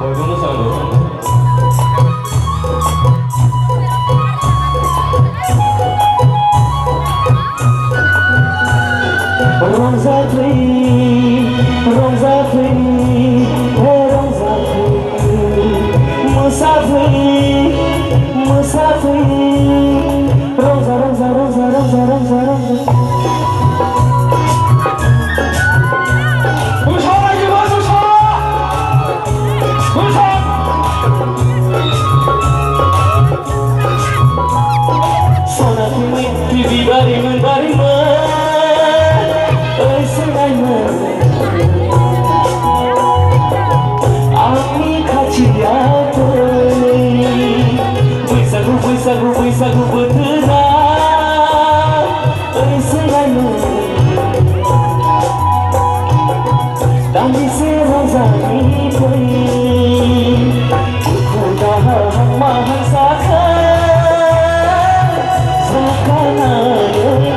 बयबो मोसानांगौ रंजाफै रंजाफै हे रंजाफै मोसाफै मोसाफै रंजा रंजा रंजा रंजा रंजा रंजा बैसागु बैसागु बोथोरा ओइसोलायनो दान्दिसे रंजानि फै दुखु दाहा हांमा हांसाखौ जाखानानै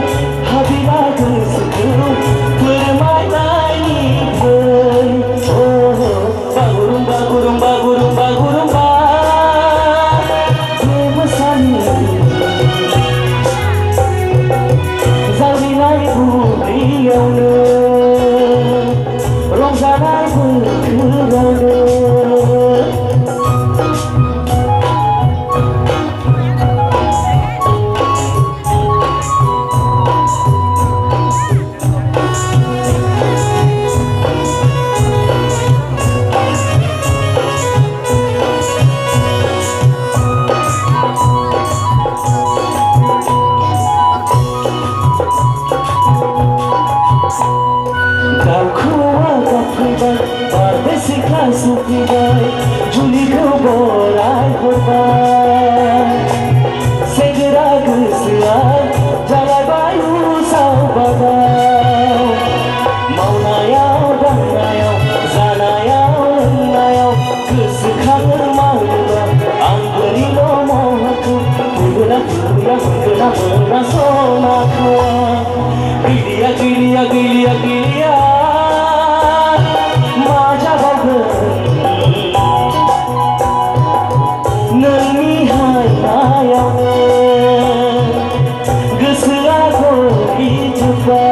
हाबिला गोसोखौ फोरमायनायनि फै बागुरुम्बा गुरुम्बा गुरुम्बा गुरुम्बा जालिनाय बुब्लियावनो रंजानाय बोथोरावनो बारदै सिख्ला सफैबाय जुलिखौ बराय हरबाय सेंग्रा गोसोआ जालायबाय उसाव बादाव मावनायाव दांनायाव जानायाव लोंनायाव गोसोखाङो मावोबा आं बोरिल' महरखौ मोना गैया मोना मोना सनाखौ गैलिया गैलिया गैलिया गैलिया नोंनि हायनायावनो गोसोआ गलिजोब्बाय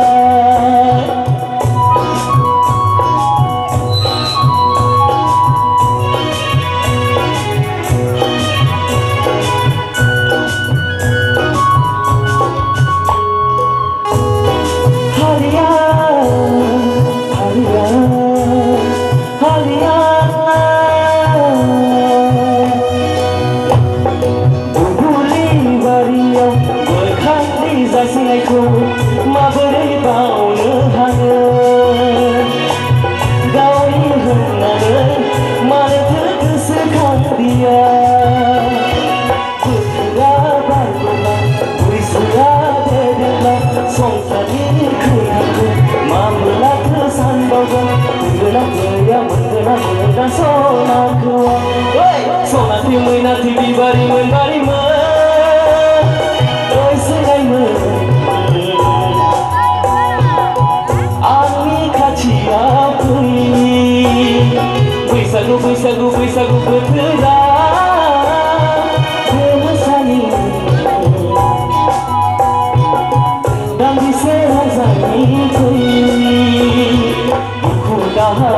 हारिया हारिया हारिया जासिनायखौ माबोरै बावनो हागोन गावनि होननानै मानोथो गोसोखांदिया बोथोरा बारग'ला बैसोआ देरला संसारनि खैफोदखौ मा मोनलाथो सानबावगोन मोनगोना मोना सनाखौ सनाथि मैनाथि बिबारिमोन बारिमोन आंनि खाथियाव फै बैसागु बैसागु बैसागु बोथोरा मोसानि दान्दिसे रंजानि फै दुखु दाहा